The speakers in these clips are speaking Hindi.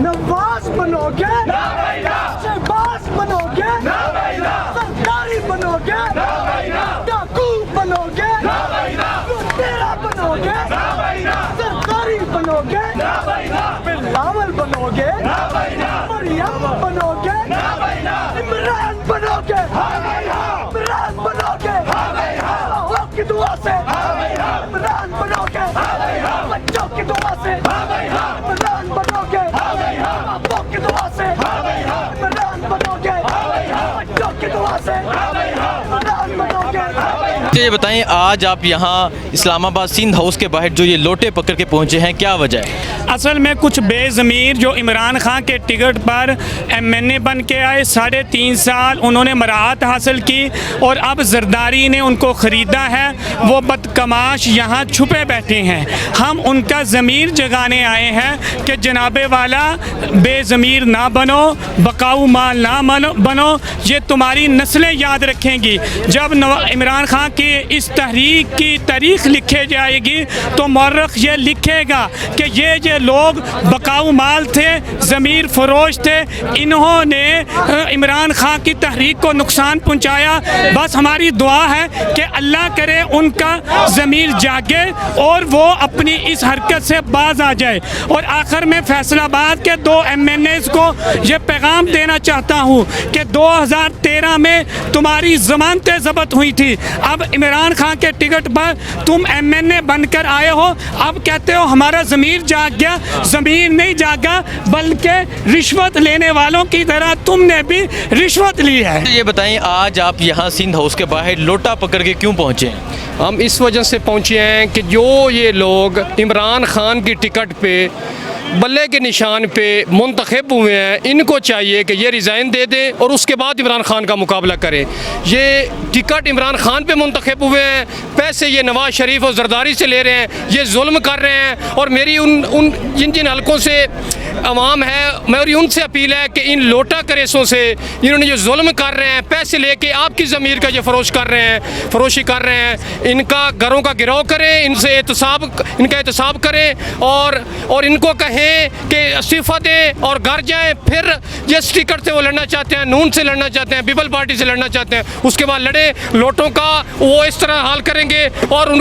नवाज बनोगे, शहबाज बनोगे, सरकारी बनोगे, डाकू बनोगे, लुटेरा बनोगे, सरकारी बनोगे, बिलावल बनोगे, मरियम बनोगे, इमरान बनोगे, इमरान बनोगे, अल्लाह की दुआ से इमरान बनोगे, बच्चों की दुआ से इमरान बनोगे, बापों की दुआ से इमरान बनोगे, बच्चों की दुआ से इमरान बनोगे। ये बताएं, आज आप यहाँ इस्लामाबाद सिंध हाउस के बाहर जो ये लोटे पकड़ के पहुँचे हैं, क्या वजह है? असल में कुछ बेज़मीर जो इमरान खान के टिकट पर MNA बन के आए, 3.5 साल उन्होंने मराहत हासिल की और अब जरदारी ने उनको ख़रीदा है, वो बदकमाश यहाँ छुपे बैठे हैं। हम उनका ज़मीर जगाने आए हैं कि जनाबे वाला बेज़मीर ना बनो, बकाऊ माल ना बनो, ये तुम्हारी नस्लें याद रखेंगी। जब इमरान खान की इस तहरीक की तारीख लिखे जाएगी तो मौरख ये लिखेगा कि ये लोग बकाऊ माल थे, ज़मीर फरोश थे, इन्होंने इमरान खान की तहरीक को नुकसान पहुंचाया। बस हमारी दुआ है कि अल्लाह करे उनका ज़मीर जागे और वो अपनी इस हरकत से बाज आ जाए। और आखिर में फैसलाबाद के 2 MNAs को ये पैगाम देना चाहता हूँ कि 2013 में तुम्हारी ज़मानतें ज़ब्त हुई थी, अब इमरान खान के टिकट पर तुम MNA बनकर आए हो, अब कहते हो हमारा ज़मीर जाग गया। ज़मीर नहीं जागा, बल्कि रिश्वत लेने वालों की तरह तुमने भी रिश्वत ली है। ये बताएं, आज आप यहाँ सिंध हाउस के बाहर लोटा पकड़ के क्यों पहुँचे हैं? हम इस वजह से पहुँचे हैं कि जो ये लोग इमरान खान की टिकट पे बल्ले के निशान पे मुंतखब हुए हैं, इनको चाहिए कि ये रिज़ाइन दे दें और उसके बाद इमरान खान का मुकाबला करें। ये टिकट इमरान खान पे मुंतखब हुए हैं, पैसे ये नवाज़ शरीफ और जरदारी से ले रहे हैं, ये जुल्म कर रहे हैं। और मेरी उन जिन हलकों से अवाम है, मेरी उनसे अपील है कि इन लोटा करेसों से इन्होंने जो जुल्म कर रहे हैं, पैसे लेके आपकी ज़मीर का ये फरोशी कर रहे हैं, इनका घरों का गिरव करें, इनसे इनका एहतसाब करें और इनको कहें कि इस्तीफ़ा दें और घर जाएं। फिर जिस टिकट से वो लड़ना चाहते हैं, नून से लड़ना चाहते हैं, पीपल पार्टी से लड़ना चाहते हैं, उसके बाद लड़े। लोटों का वो इस तरह हाल करेंगे और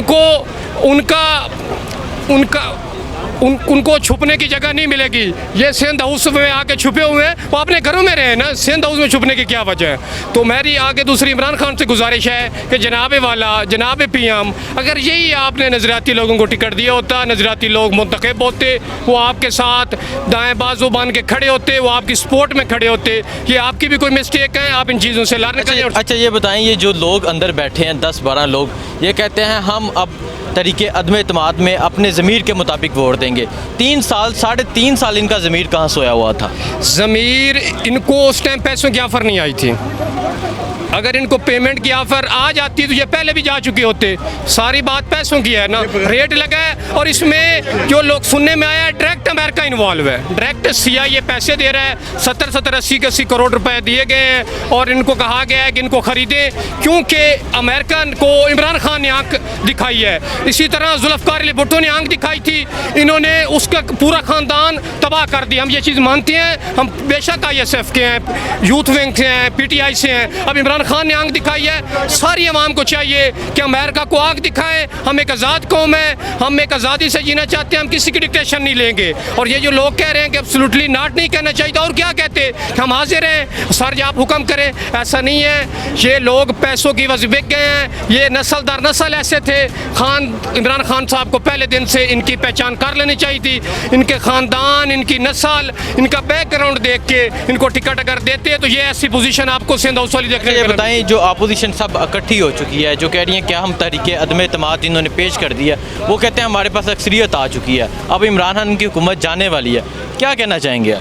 उनको छुपने की जगह नहीं मिलेगी। ये सिंध हाउस में आके छुपे हुए हैं, वो अपने घरों में रहे ना, सिंध हाउस में छुपने की क्या वजह है? तो मेरी आगे दूसरी इमरान खान से गुजारिश है कि जनाबे वाला, जनाबे PM, अगर यही आपने नजराती लोगों को टिकट दिया होता, नजराती लोग मुंतखब होते, वो आपके साथ दाएँ बाजू बांध के खड़े होते, वो आपकी सपोर्ट में खड़े होते। ये आपकी भी कोई मिस्टेक है, आप इन चीज़ों से लड़ने का। अच्छा ये बताएं, ये जो लोग अंदर बैठे हैं 10-12 लोग, ये कहते हैं हम अब तरीके अदम एतमाद में अपने ज़मीर के मुताबिक वोट देंगे। 3 साल 3.5 साल इनका ज़मीर कहाँ सोया हुआ था? ज़मीर इनको उस टाइम पैसों की ऑफ़र नहीं आई थी। अगर इनको पेमेंट की ऑफ़र आ जाती तो ये पहले भी जा चुके होते। सारी बात पैसों की है ना, रेट लगा है। और इसमें जो लोग सुनने में आया है, डायरेक्ट अमेरिका इन्वॉल्व है, डायरेक्ट CIA पैसे दे रहा है। 70-80 करोड़ रुपए दिए गए हैं और इनको कहा गया है कि इनको ख़रीदें, क्योंकि अमेरिकन को इमरान खान ने आंख दिखाई है। इसी तरह जुल्फ़िकार अली भुट्टो ने आंख दिखाई थी, इन्होंने उसका पूरा ख़ानदान तबाह कर दिया। हम ये चीज़ मानते हैं, हम बेशक ISF के हैं, यूथ विंग से हैं, PTI से हैं। अब इमरान खान ने आंख दिखाई है, सारी अवाम को चाहिए कि अमेरिका को आंख दिखाएं। हम एक आज़ाद कौम है, हम एक आज़ादी से जीना चाहते हैं, हम किसी की डिक्टेशन नहीं लेंगे। और ये जो लोग कह रहे हैं कि एब्सोल्युटली नॉट नहीं कहना चाहिए, और क्या कहते हैं कि हम हाजिर हैं सर, आप हुक्म करें, ऐसा नहीं है। ये लोग पैसों की वजह बिक गए हैं। ये नस्ल दर नस्ल ऐसे थे। इमरान खान साहब को पहले दिन से इनकी पहचान कर लेनी चाहिए थी। इनके ख़ानदान, इनकी नस्ल, इनका बैकग्राउंड देख के इनको टिकट अगर देते तो ये ऐसी पोजीशन आपको सिंध हाउस वाली देखने को बताएं। जो अपोजिशन सब इकट्ठी हो चुकी है, जो कह रही है क्या हम तहरीके अदम एतमाद इन्होंने पेश कर दिया, वो कहते हैं हमारे पास अक्सरियत आ चुकी है, अब इमरान खान की हुकूमत जाने वाली है, क्या कहना चाहेंगे?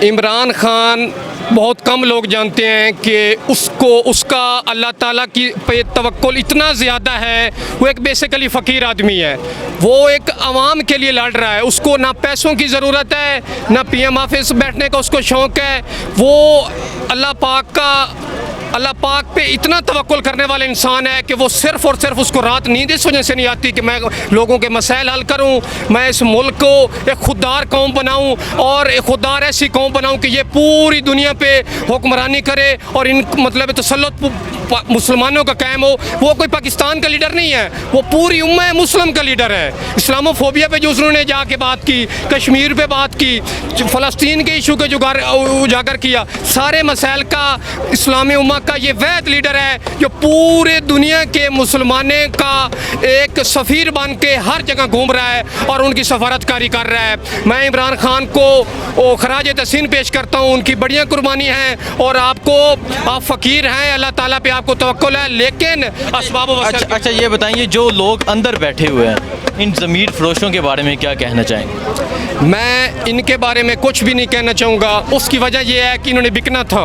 इमरान खान बहुत कम लोग जानते हैं कि उसका अल्लाह ताला की पे तवक्कुल इतना ज़्यादा है। वो एक बेसिकली फ़कीर आदमी है, वो एक आवाम के लिए लड़ रहा है। उसको ना पैसों की ज़रूरत है, ना पीएम ऑफिस बैठने का उसको शौक़ है। वो अल्लाह पाक पे इतना तवक्कुल करने वाला इंसान है कि वो सिर्फ़ और सिर्फ उसको रात नींद इस वजह से नहीं आती कि मैं लोगों के मसाइल हल करूं, मैं इस मुल्क को एक खुददार कौम बनाऊं और एक खुददार ऐसी कौम बनाऊं कि ये पूरी दुनिया पे हुक्मरानी करे और इन मतलब तसल्लुत मुसलमानों का कायम हो। वो कोई पाकिस्तान का लीडर नहीं है, वो पूरी उम्मा मुस्लिम का लीडर है। इस्लामोफोबिया पे जो उन्होंने जाके बात की, कश्मीर पे बात की, फ़लस्तीन के इशू के उजागर किया, सारे मसाइल का इस्लामी उम्मा का ये वैध लीडर है जो पूरे दुनिया के मुसलमानों का एक सफ़ीर बन के हर जगह घूम रहा है और उनकी सफारतकारी कर रहा है। मैं इमरान खान को खराज तहसीन पेश करता हूँ, उनकी बढ़िया कुर्बानी है और आप फ़कीर हैं, अल्लाह ताला पे आपको तवक्कुल है, लेकिन असबाब अच्छा ये बताइए, जो लोग अंदर बैठे हुए हैं, इन ज़मीर फरोशों के बारे में क्या कहना चाहेंगे? मैं इनके बारे में कुछ भी नहीं कहना चाहूँगा। उसकी वजह यह है कि इन्होंने बिकना था।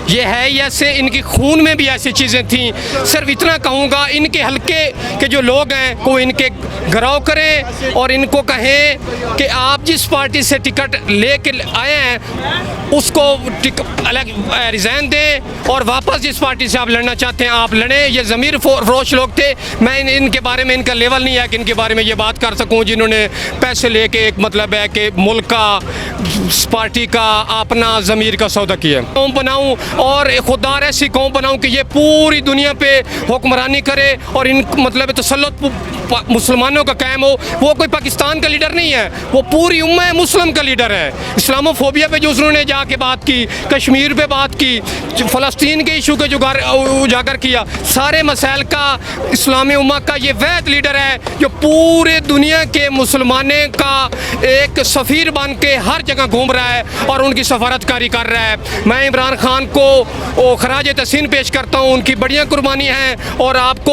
ये है ऐसे, इनके खून में भी ऐसी चीज़ें थी। सिर्फ इतना कहूँगा, इनके हल्के के जो लोग हैं को इनके घराव करें और इनको कहें कि आप जिस पार्टी से टिकट ले कर आए हैं उसको अलग रिज़ाइन दें और वापस जिस पार्टी से आप लड़ना चाहते हैं आप लड़ें। ये ज़मीर फरोश लोग थे। मैं इनके बारे में, इनका लेवल नहीं है कि इनके बारे में ये बात कर सकूं, जिन्होंने पैसे लेके एक मतलब है कि मुल्क का, पार्टी का, अपना ज़मीर का सौदा किया। कौम बनाऊं और खुददार ऐसी कौम बनाऊं कि ये पूरी दुनिया पे हुक्मरानी करे और इन मतलब तसल्लुत मुसलमानों का कायम हो। वो कोई पाकिस्तान का लीडर नहीं है, वो पूरी उम्मा मुस्लिम का लीडर है। इस्लामोफोबिया पे जो उन्होंने जाके बात की, कश्मीर पे बात की, फ़लस्तीन के इशू के उजागर किया, सारे मसाइल का इस्लामी उम्मा का ये वैध लीडर है जो पूरे दुनिया के मुसलमानों का एक सफ़ीर बन के हर जगह घूम रहा है और उनकी सफारतकारी कर रहा है। मैं इमरान खान को खराज तहसीन पेश करता हूँ, उनकी बढ़िया कुर्बानी है और आप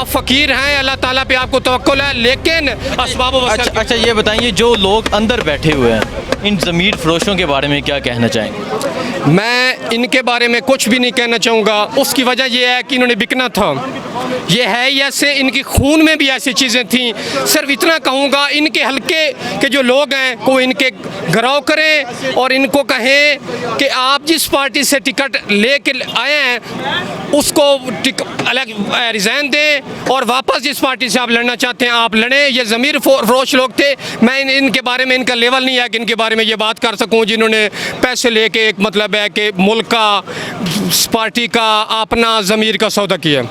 फ़कीर हैं, अल्लाह ताला पे आपको तवक्कुल है, लेकिन असबाब अच्छा ये बताइए, जो लोग अंदर बैठे हुए हैं, इन ज़मीर फरोशों के बारे में क्या कहना चाहेंगे? मैं इनके बारे में कुछ भी नहीं कहना चाहूँगा। उसकी वजह यह है कि इन्होंने बिकना था। ये है ऐसे, इनके खून में भी ऐसी चीज़ें थी। सिर्फ इतना कहूँगा, इनके हल्के के जो लोग हैं को इनके घराव करें और इनको कहें कि आप जिस पार्टी से टिकट ले कर आए हैं उसको अलग रिज़ाइन दें और वापस जिस पार्टी से आप लड़ना चाहते हैं आप लड़ें। ये ज़मीर फरोश लोग थे। मैं इनके बारे में, इनका लेवल नहीं है कि इनके बारे में ये बात कर सकूं, जिन्होंने पैसे लेके एक मतलब है कि मुल्क का, पार्टी का, अपना ज़मीर का सौदा किया।